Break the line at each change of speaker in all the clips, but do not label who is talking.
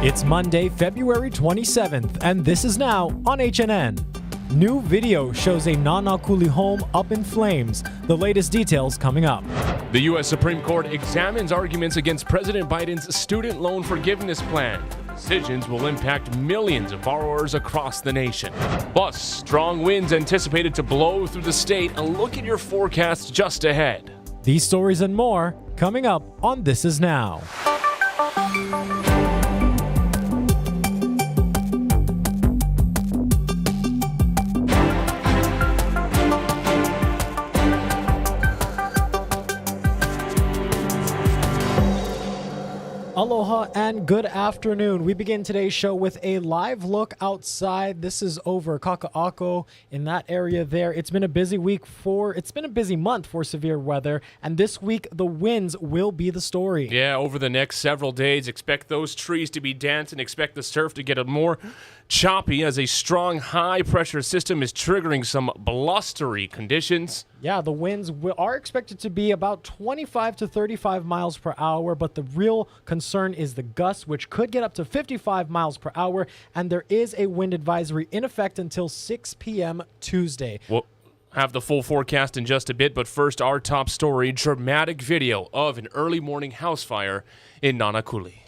It's Monday, February 27th, and this is now on HNN. New video shows a Nanakuli home up in flames. The latest details coming up.
The U.S. Supreme Court examines arguments against President Biden's student loan forgiveness plan. Decisions will impact millions of borrowers across the nation. Plus, strong winds anticipated to blow through the state. A look at your forecast just ahead.
These stories and more coming up on This Is Now. Aloha and good afternoon. We begin today's show with a live look outside. This is over Kaka'ako in that area there. It's been a busy month for severe weather, and this week the winds will be the story.
Yeah, over the next several days, expect those trees to be dancing, expect the surf to get more choppy as a strong high-pressure system is triggering some blustery conditions.
Yeah, the winds are expected to be about 25 to 35 miles per hour, but the real concern is the gusts, which could get up to 55 miles per hour, and there is a wind advisory in effect until 6 p.m. Tuesday.
We'll have the full forecast in just a bit, but first, our top story, dramatic video of an early morning house fire in Nanakuli.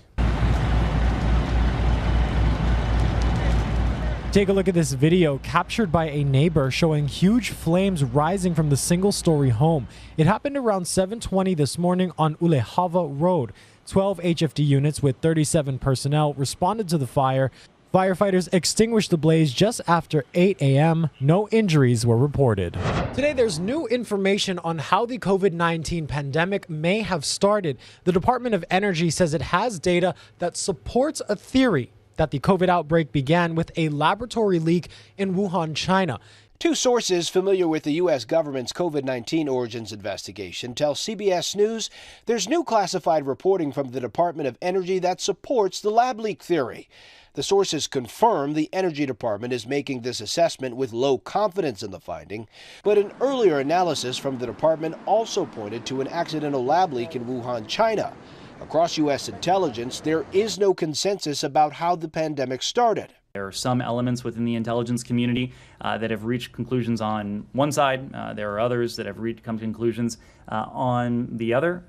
Take a look at this video captured by a neighbor showing huge flames rising from the single-story home. It happened around 7:20 this morning on Ulehava Road. 12 HFD units with 37 personnel responded to the fire. Firefighters extinguished the blaze just after 8 a.m. No injuries were reported. Today, there's new information on how the COVID-19 pandemic may have started. The Department of Energy says it has data that supports a theory that the COVID outbreak began with a laboratory leak in Wuhan, China.
Two sources familiar with the U.S. government's COVID-19 origins investigation tell CBS News there's new classified reporting from the Department of Energy that supports the lab leak theory. The sources confirm the Energy Department is making this assessment with low confidence in the finding, but an earlier analysis from the department also pointed to an accidental lab leak in Wuhan, China. Across U.S. intelligence, there is no consensus about how the pandemic started.
There are some elements within the intelligence community that have reached conclusions on one side. There are others that have come to conclusions on the other.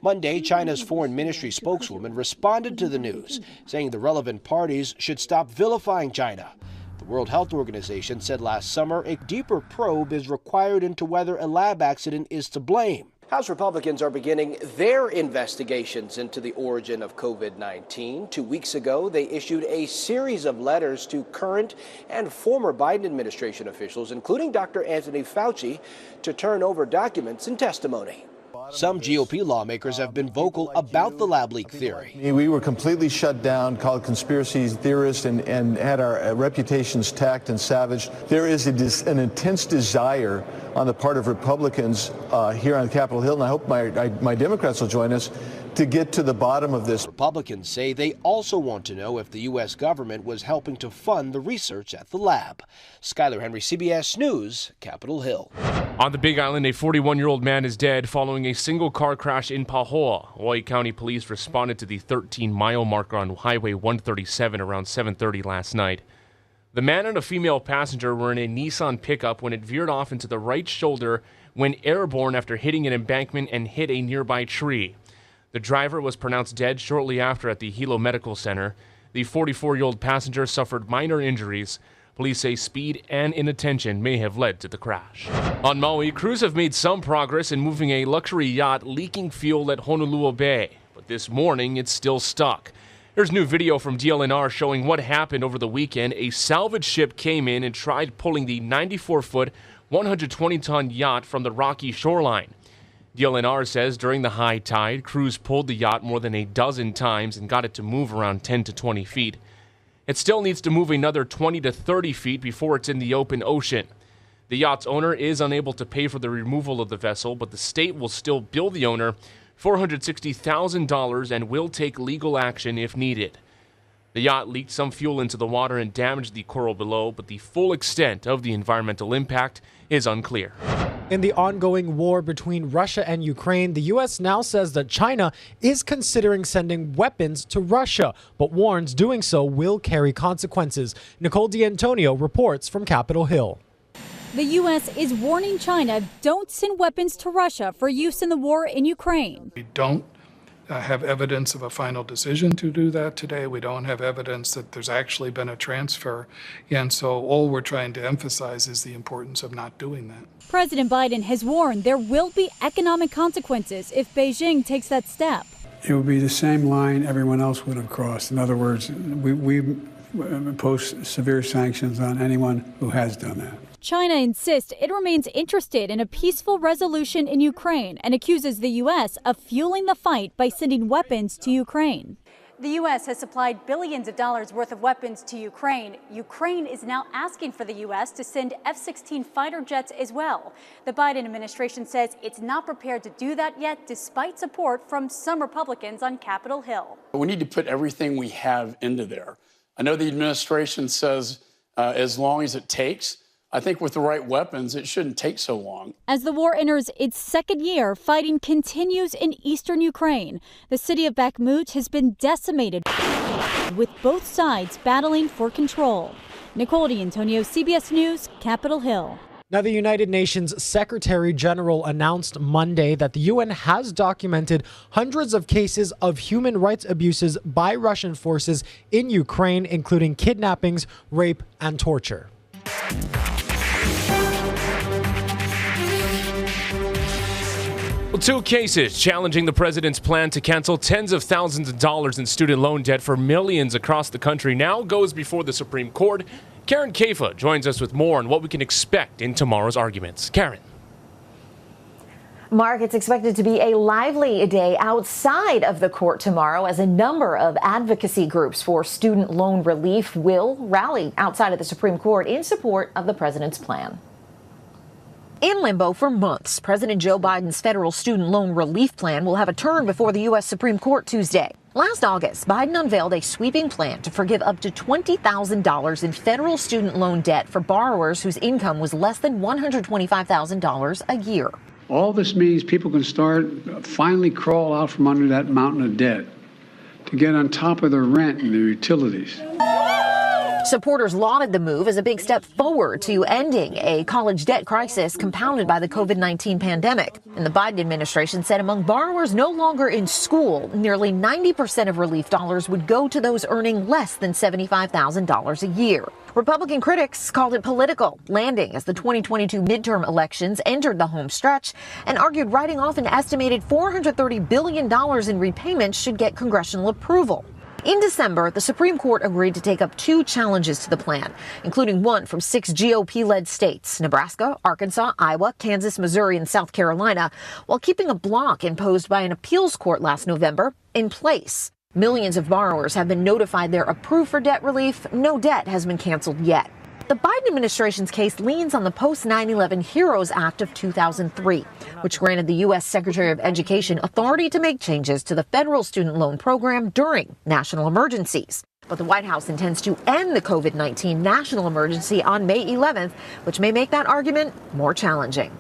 Monday, China's foreign ministry spokeswoman responded to the news, saying the relevant parties should stop vilifying China. The World Health Organization said last summer a deeper probe is required into whether a lab accident is to blame. House Republicans are beginning their investigations into the origin of COVID-19. 2 weeks ago, they issued a series of letters to current and former Biden administration officials, including Dr. Anthony Fauci, to turn over documents and testimony. Some GOP lawmakers have been vocal about the lab leak theory.
We were completely shut down, called conspiracy theorists, and had our reputations tacked and savaged. There is an intense desire on the part of Republicans here on Capitol Hill, and I hope my Democrats will join us, to get to the bottom of this.
Republicans say they also want to know if the U.S. government was helping to fund the research at the lab. Skyler Henry, CBS News, Capitol Hill.
On the Big Island, a 41-year-old man is dead following a single car crash in Pahoa. Hawaii County Police responded to the 13-mile marker on Highway 137 around 7:30 last night. The man and a female passenger were in a Nissan pickup when it veered off into the right shoulder when airborne after hitting an embankment and hit a nearby tree. The driver was pronounced dead shortly after at the Hilo Medical Center. The 44-year-old passenger suffered minor injuries. Police say speed and inattention may have led to the crash. On Maui, crews have made some progress in moving a luxury yacht leaking fuel at Honolulu Bay, but this morning it's still stuck. Here's new video from DLNR showing what happened over the weekend. A salvage ship came in and tried pulling the 94-foot, 120-ton yacht from the rocky shoreline. DLNR says during the high tide, crews pulled the yacht more than a dozen times and got it to move around 10 to 20 feet. It still needs to move another 20 to 30 feet before it's in the open ocean. The yacht's owner is unable to pay for the removal of the vessel, but the state will still bill the owner $460,000 and will take legal action if needed. The yacht leaked some fuel into the water and damaged the coral below, but the full extent of the environmental impact is unclear.
In the ongoing war between Russia and Ukraine, the U.S. now says that China is considering sending weapons to Russia, but warns doing so will carry consequences. Nicole D'Antonio reports from Capitol Hill.
The U.S. is warning China, don't send weapons to Russia for use in the war in Ukraine.
We don't have evidence of a final decision to do that today. We don't have evidence that there's actually been a transfer. And so all we're trying to emphasize is the importance of not doing that.
President Biden has warned there will be economic consequences if Beijing takes that step.
It would be the same line everyone else would have crossed. In other words, we impose severe sanctions on anyone who has done that.
China insists it remains interested in a peaceful resolution in Ukraine and accuses the U.S. of fueling the fight by sending weapons to Ukraine. The U.S. has supplied billions of dollars worth of weapons to Ukraine. Ukraine is now asking for the U.S. to send F-16 fighter jets as well. The Biden administration says it's not prepared to do that yet, despite support from some Republicans on Capitol Hill.
We need to put everything we have into there. I know the administration says as long as it takes. I think with the right weapons, it shouldn't take so long.
As the war enters its second year, fighting continues in eastern Ukraine. The city of Bakhmut has been decimated, with both sides battling for control. Nicole D'Antonio, CBS News, Capitol Hill.
Now, the United Nations Secretary General announced Monday that the UN has documented hundreds of cases of human rights abuses by Russian forces in Ukraine, including kidnappings, rape, and torture.
Well, 2 cases challenging the president's plan to cancel tens of thousands of dollars in student loan debt for millions across the country now goes before the Supreme Court. Karen Kaifa joins us with more on what we can expect in tomorrow's arguments. Karen.
Mark, it's expected to be a lively day outside of the court tomorrow as a number of advocacy groups for student loan relief will rally outside of the Supreme Court in support of the president's plan. In limbo for months, President Joe Biden's federal student loan relief plan will have a turn before the U.S. Supreme Court Tuesday. Last August, Biden unveiled a sweeping plan to forgive up to $20,000 in federal student loan debt for borrowers whose income was less than $125,000 a year.
All this means people can finally crawl out from under that mountain of debt to get on top of their rent and their utilities.
Supporters lauded the move as a big step forward to ending a college debt crisis compounded by the COVID-19 pandemic. And the Biden administration said among borrowers no longer in school, nearly 90% of relief dollars would go to those earning less than $75,000 a year. Republican critics called it political, landing as the 2022 midterm elections entered the home stretch and argued writing off an estimated $430 billion in repayments should get congressional approval. In December, the Supreme Court agreed to take up 2 challenges to the plan, including one from 6 GOP-led states, Nebraska, Arkansas, Iowa, Kansas, Missouri, and South Carolina, while keeping a block imposed by an appeals court last November in place. Millions of borrowers have been notified they're approved for debt relief. No debt has been canceled yet. The Biden administration's case leans on the post-9/11 HEROES Act of 2003, which granted the U.S. Secretary of Education authority to make changes to the federal student loan program during national emergencies. But the White House intends to end the COVID-19 national emergency on May 11th, which may make that argument more challenging.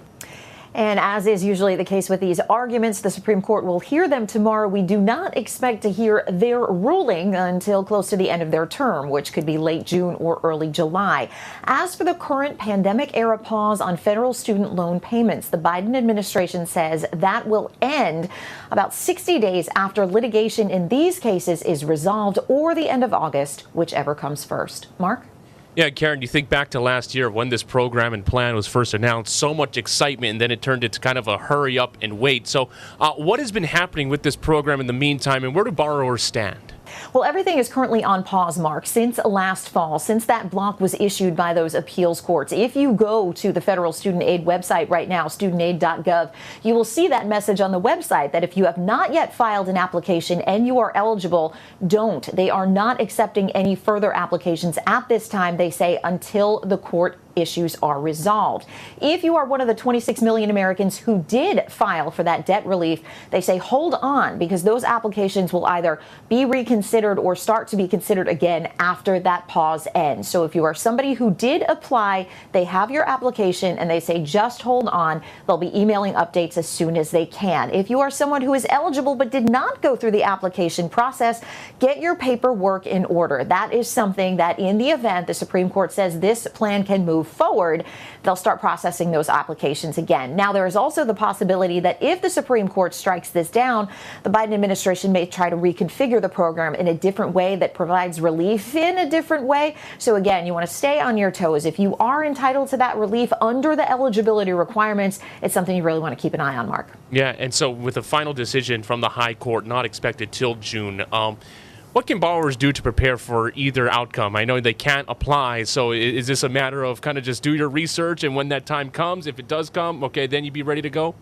And as is usually the case with these arguments, the Supreme Court will hear them tomorrow. We do not expect to hear their ruling until close to the end of their term, which could be late June or early July. As for the current pandemic-era pause on federal student loan payments, the Biden administration says that will end about 60 days after litigation in these cases is resolved, or the end of August, whichever comes first. Mark?
Yeah, Karen, you think back to last year when this program and plan was first announced, so much excitement, and then it turned into kind of a hurry up and wait. So what has been happening with this program in the meantime, and where do borrowers stand?
Well, everything is currently on pause, Mark, since last fall, since that block was issued by those appeals courts. If you go to the federal student aid website right now, studentaid.gov, you will see that message on the website that if you have not yet filed an application and you are eligible, don't. They are not accepting any further applications at this time, they say, until the court issues are resolved. If you are one of the 26 million Americans who did file for that debt relief, they say hold on, because those applications will either be reconsidered or start to be considered again after that pause ends. So if you are somebody who did apply, they have your application and they say just hold on. They'll be emailing updates as soon as they can. If you are someone who is eligible but did not go through the application process, get your paperwork in order. That is something that in the event the Supreme Court says this plan can move forward, they'll start processing those applications again. Now, there is also the possibility that if the Supreme Court strikes this down, the Biden administration may try to reconfigure the program in a different way that provides relief in a different way. So again, you want to stay on your toes. If you are entitled to that relief under the eligibility requirements, it's something you really want to keep an eye on, Mark.
Yeah, and so with a final decision from the High Court not expected till June, what can borrowers do to prepare for either outcome? I know they can't apply, so is this a matter of kind of just do your research, and when that time comes, if it does come, okay, then you'd be ready to go?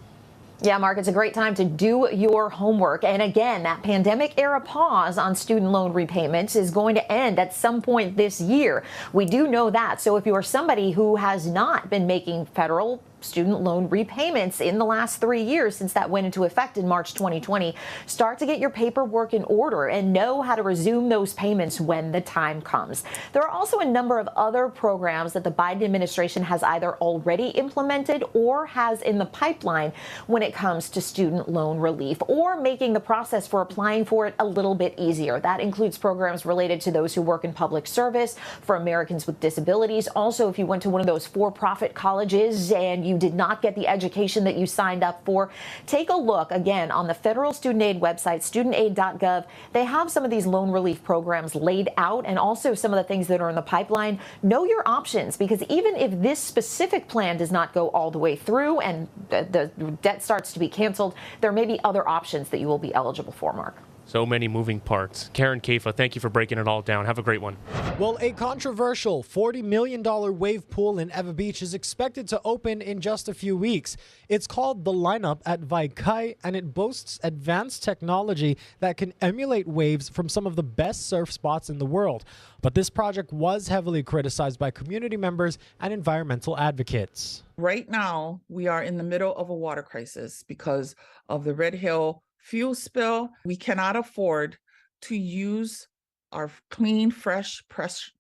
Yeah, Mark, it's a great time to do your homework. And again, that pandemic-era pause on student loan repayments is going to end at some point this year. We do know that. So if you are somebody who has not been making federal student loan repayments in the last 3 years since that went into effect in March 2020, start to get your paperwork in order and know how to resume those payments when the time comes. There are also a number of other programs that the Biden administration has either already implemented or has in the pipeline when it comes to student loan relief, or making the process for applying for it a little bit easier. That includes programs related to those who work in public service, for Americans with disabilities. Also, if you went to one of those for-profit colleges and you did not get the education that you signed up for, take a look again on the federal student aid website, studentaid.gov. They have some of these loan relief programs laid out, and also some of the things that are in the pipeline. Know your options, because even if this specific plan does not go all the way through and the debt starts to be canceled, there may be other options that you will be eligible for, Mark.
So many moving parts. Karen Kafa, thank you for breaking it all down. Have a great one.
Well, a controversial $40 million wave pool in Ewa Beach is expected to open in just a few weeks. It's called The Lineup at Vaikai, and it boasts advanced technology that can emulate waves from some of the best surf spots in the world. But this project was heavily criticized by community members and environmental advocates.
Right now, we are in the middle of a water crisis because of the Red Hill fuel spill. We cannot afford to use our clean, fresh,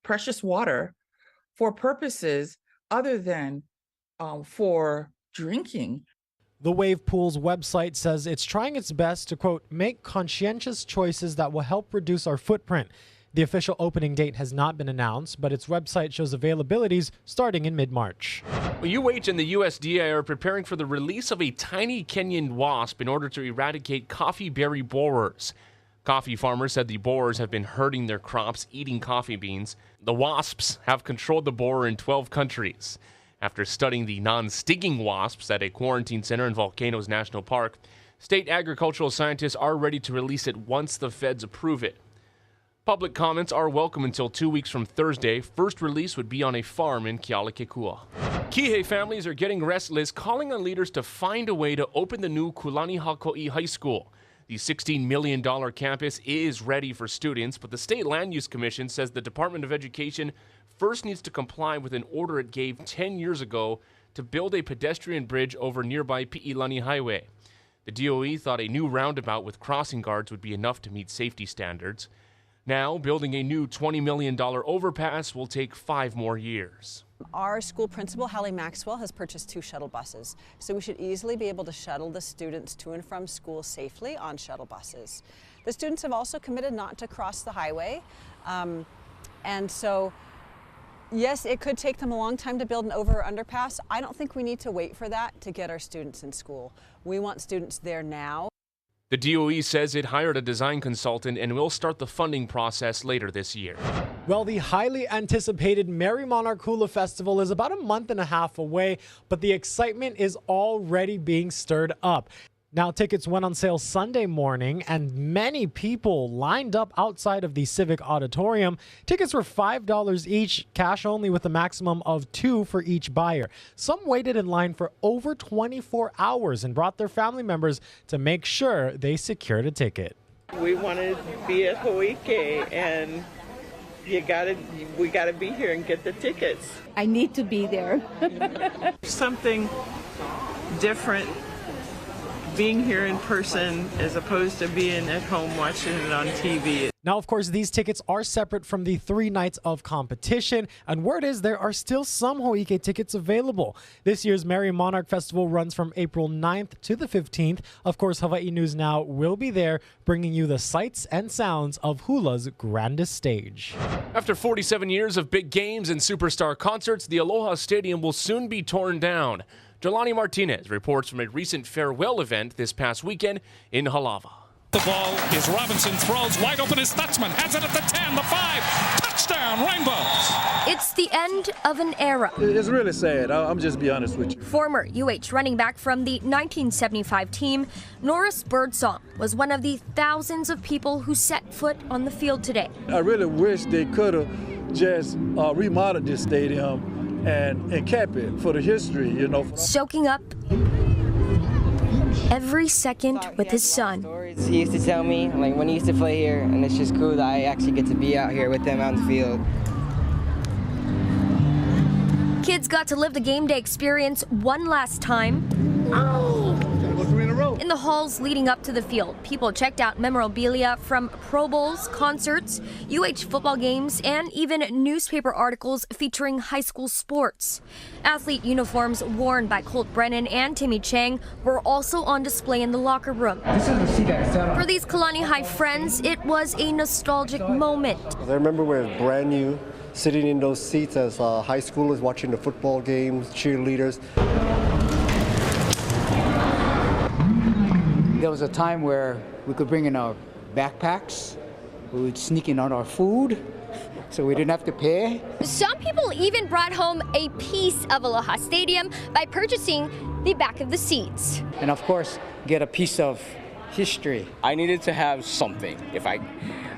precious water for purposes other than for drinking.
The wave pool's website says it's trying its best to, quote, make conscientious choices that will help reduce our footprint. The official opening date has not been announced, but its website shows availabilities starting in mid-March.
UH and the USDA are preparing for the release of a tiny Kenyan wasp in order to eradicate coffee berry borers. Coffee farmers said the borers have been hurting their crops, eating coffee beans. The wasps have controlled the borer in 12 countries. After studying the non-stinging wasps at a quarantine center in Volcanoes National Park, state agricultural scientists are ready to release it once the feds approve it. Public comments are welcome until 2 weeks from Thursday. First release would be on a farm in Kealakekua. Kihei families are getting restless, calling on leaders to find a way to open the new Kulanihakoi High School. The $16 million campus is ready for students, but the State Land Use Commission says the Department of Education first needs to comply with an order it gave 10 years ago to build a pedestrian bridge over nearby Pi'ilani Highway. The DOE thought a new roundabout with crossing guards would be enough to meet safety standards. Now, building a new $20 million overpass will take 5 more years.
Our school principal, Hallie Maxwell, has purchased 2 shuttle buses, so we should easily be able to shuttle the students to and from school safely on shuttle buses. The students have also committed not to cross the highway, and so, yes, it could take them a long time to build an over or underpass. I don't think we need to wait for that to get our students in school. We want students there now.
The DOE says it hired a design consultant and will start the funding process later this year.
Well, the highly anticipated Merrie Monarch Hula Festival is about a month and a half away, but the excitement is already being stirred up. Now, tickets went on sale Sunday morning, and many people lined up outside of the Civic Auditorium. Tickets were $5 each, cash only, with a maximum of 2 for each buyer. Some waited in line for over 24 hours and brought their family members to make sure they secured a ticket.
We wanted to be at Hawaii, and We gotta be here and get the tickets.
I need to be there.
Something different being here in person as opposed to being at home watching it on TV.
Now, of course, these tickets are separate from the 3 nights of competition, and word is there are still some Ho'ike tickets available. This year's Merrie Monarch Festival runs from April 9th to the 15th. Of course, Hawaii News Now will be there, bringing you the sights and sounds of hula's grandest stage.
After 47 years of big games and superstar concerts, the Aloha Stadium will soon be torn down. Jelani Martinez reports from a recent farewell event this past weekend in Halava.
The ball is Robinson, throws wide open is Stutzman, has it at the 10, the 5, touchdown, Rainbows.
It's the end of an era.
It's really sad, I'm just be honest with you.
Former UH running back from the 1975 team, Norris Birdsong, was one of the thousands of people who set foot on the field today.
I really wish they could have just remodeled this stadium and kept it for the history, you know.
Soaking up every second with his son.
He used to tell me, like, when he used to play here, and it's just cool that I actually get to be out here with him on the field.
Kids got to live the game day experience one last time. In the halls leading up to the field, people checked out memorabilia from Pro Bowls, concerts, UH football games, and even newspaper articles featuring high school sports. Athlete uniforms worn by Colt Brennan and Timmy Chang were also on display in the locker room. For these Kulanihakoi friends, it was a nostalgic moment.
I remember when it was brand new, sitting in those seats as high schoolers watching the football games, cheerleaders.
There was a time where we could bring in our backpacks, we would sneak in on our food, so we didn't have to pay.
Some people even brought home a piece of Aloha Stadium by purchasing the back of the seats.
And of course, get a piece of history.
I needed to have something.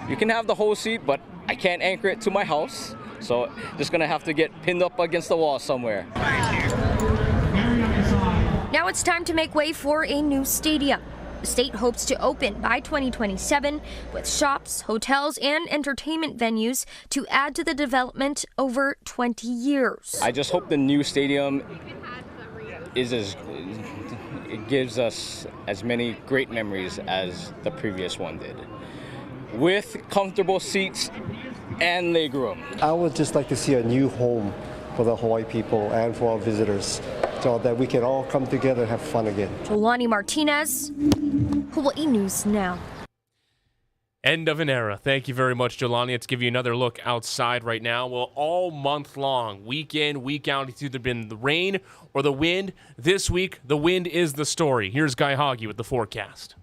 You can have the whole seat, but I can't anchor it to my house, so just gonna have to get pinned up against the wall somewhere.
Now it's time to make way for a new stadium. The state hopes to open by 2027 with shops, hotels, and entertainment venues to add to the development over 20 years.
I just hope the new stadium it gives us as many great memories as the previous one did, with comfortable seats and legroom.
I would just like to see a new home for the Hawaii people and for our visitors, so that we can all come together and have fun again.
Jelani Martinez, Hawaii News Now.
End of an era. Thank you very much, Jelani. Let's give you another look outside right now. Well, all month long, week in, week out, it's either been the rain or the wind. This week, the wind is the story. Here's Guy Hoggy with the forecast.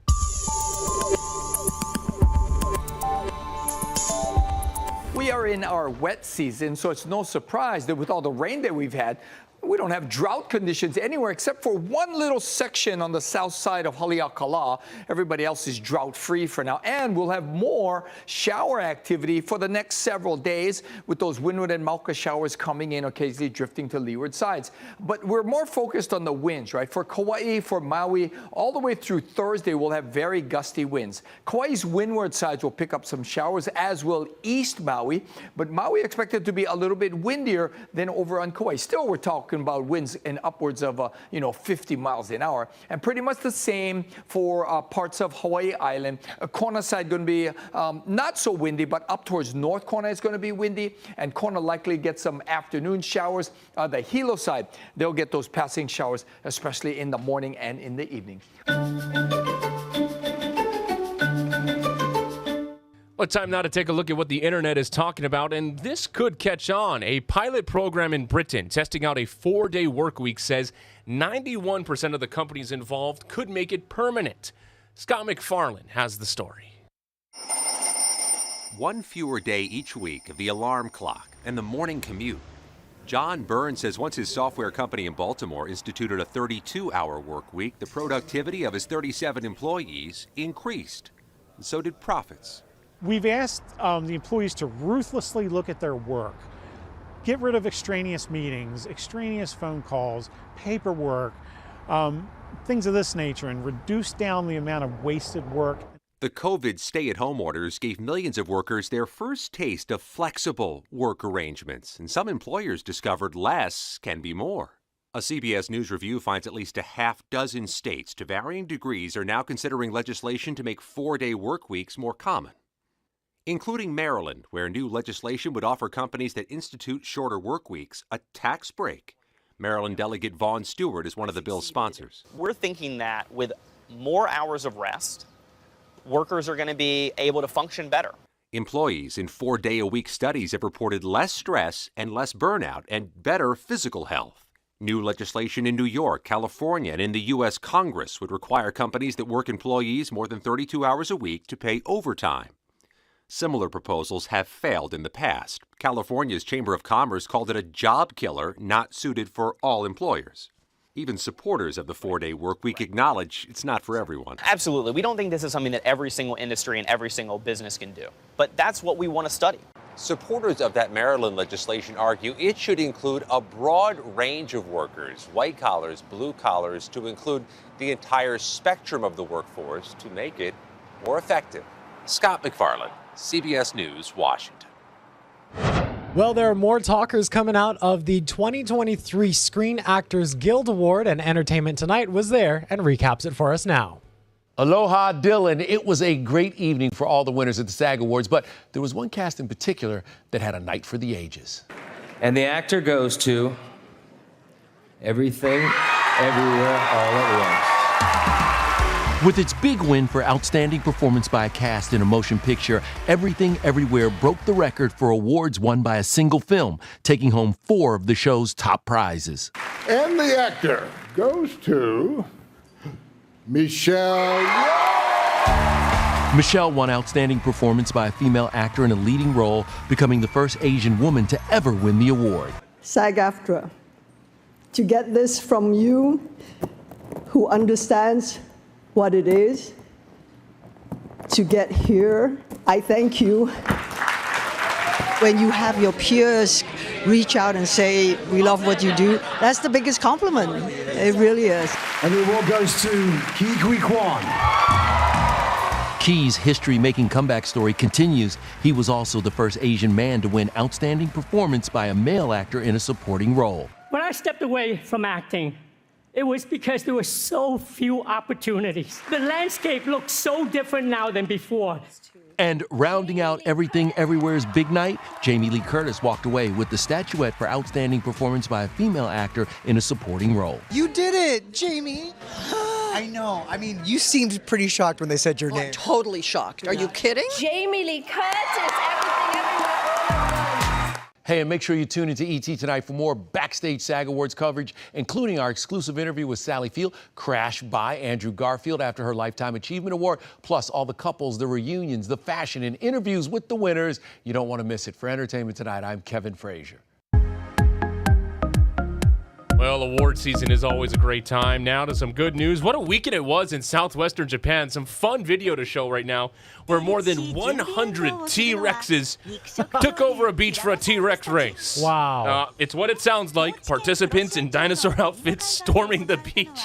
We are in our wet season, so it's no surprise that with all the rain that we've had, we don't have drought conditions anywhere except for one little section on the south side of Haleakala. Everybody else is drought-free for now. And we'll have more shower activity for the next several days with those windward and Mauka showers coming in, occasionally drifting to leeward sides. But we're more focused on the winds, right? For Kauai, for Maui, all the way through Thursday, we'll have very gusty winds. Kauai's windward sides will pick up some showers, as will East Maui. But Maui expected to be a little bit windier than over on Kauai. Still, we're talking about winds in upwards of 50 miles an hour, and pretty much the same for parts of Hawaii Island. Kona side going to be not so windy, but up towards North Kona is going to be windy, and Kona likely get some afternoon showers. The Hilo side, they'll get those passing showers, especially in the morning and in the evening.
Well, time now to take a look at what the internet is talking about, and this could catch on. A pilot program in Britain testing out a 4-day work week says 91% of the companies involved could make it permanent. Scott McFarlane has the story.
One fewer day each week of the alarm clock and the morning commute. John Burns says once his software company in Baltimore instituted a 32-hour work week, the productivity of his 37 employees increased, and so did profits.
We've asked the employees to ruthlessly look at their work, get rid of extraneous meetings, extraneous phone calls, paperwork, things of this nature, and reduce down the amount of wasted work.
The COVID stay-at-home orders gave millions of workers their first taste of flexible work arrangements, and some employers discovered less can be more. A CBS News review finds at least a half dozen states, to varying degrees, are now considering legislation to make 4-day work weeks more common, including Maryland, where new legislation would offer companies that institute shorter work weeks a tax break. Maryland Delegate Vaughn Stewart is one of the bill's sponsors.
We're thinking that with more hours of rest, workers are going to be able to function better.
Employees in 4-day-a-week studies have reported less stress and less burnout and better physical health. New legislation in New York, California, and in the U.S. Congress would require companies that work employees more than 32 hours a week to pay overtime. Similar proposals have failed in the past. California's Chamber of Commerce called it a job killer not suited for all employers. Even supporters of the 4-day work week acknowledge it's not for everyone.
Absolutely. We don't think this is something that every single industry and every single business can do. But that's what we want to study.
Supporters of that Maryland legislation argue it should include a broad range of workers, white collars, blue collars, to include the entire spectrum of the workforce to make it more effective. Scott McFarland, CBS News, Washington.
Well, there are more talkers coming out of the 2023 Screen Actors Guild Award, and Entertainment Tonight was there and recaps it for us now.
Aloha, Dylan. It was a great evening for all the winners at the SAG Awards, but there was one cast in particular that had a night for the ages.
And the actor goes to Everything, Everywhere, All at Once.
With its big win for outstanding performance by a cast in a motion picture, Everything, Everywhere broke the record for awards won by a single film, taking home 4 of the show's top prizes.
And the actor goes to Michelle.
Michelle won Outstanding Performance by a Female Actor in a Leading Role, becoming the first Asian woman to ever win the award.
SAG-AFTRA, to get this from you, who understands what it is, to get here, I thank you.
When you have your peers reach out and say, we love what you do, that's the biggest compliment. It really is.
And the award goes to Ki Kui Kwan.
Key's history-making comeback story continues. He was also the first Asian man to win Outstanding Performance by a Male Actor in a Supporting Role.
When I stepped away from acting, it was because there were so few opportunities. The landscape looks so different now than before.
And rounding out Everything Everywhere's big night, Jamie Lee Curtis walked away with the statuette for Outstanding Performance by a Female Actor in a Supporting Role.
You did it, Jamie. I know. I mean, you seemed pretty shocked when they said your name.
Totally shocked. Are you kidding?
Jamie Lee Curtis, Everything Everywhere.
Hey, and make sure you tune into ET tonight for more backstage SAG Awards coverage, including our exclusive interview with Sally Field, Crash by Andrew Garfield after her Lifetime Achievement Award, plus all the couples, the reunions, the fashion, and interviews with the winners. You don't want to miss it. For Entertainment Tonight, I'm Kevin Frazier.
Well, award season is always a great time. Now to some good news. What a weekend it was in southwestern Japan. Some fun video to show right now where more than 100 T-Rexes took over a beach for a T-Rex race.
Wow.
It's what it sounds like. Participants in dinosaur outfits storming the beach.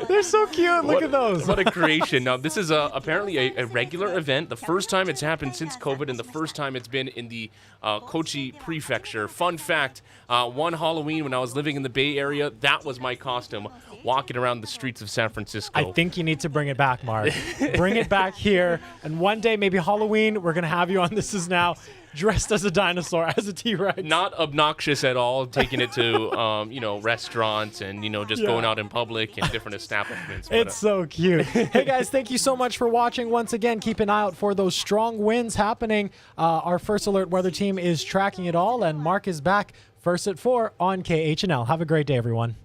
They're so cute. Look at those.
What a creation. Now, this is apparently a regular event. The first time it's happened since COVID, and the first time it's been in the Kochi Prefecture. Fun fact, one Halloween when I was living in the Bay Area, that was my costume, walking around the streets of San Francisco.
I think you need to bring it back, Mark. Bring it back here. And one day, maybe Halloween, we're going to have you on This Is Now, dressed as a dinosaur, as a T-Rex.
Not obnoxious at all, taking it to, restaurants and, just going out in public and different establishments.
It's so cute. Hey, guys, thank you so much for watching. Once again, keep an eye out for those strong winds happening. Our First Alert weather team is tracking it all, and Mark is back first at 4 on KHNL. Have a great day, everyone.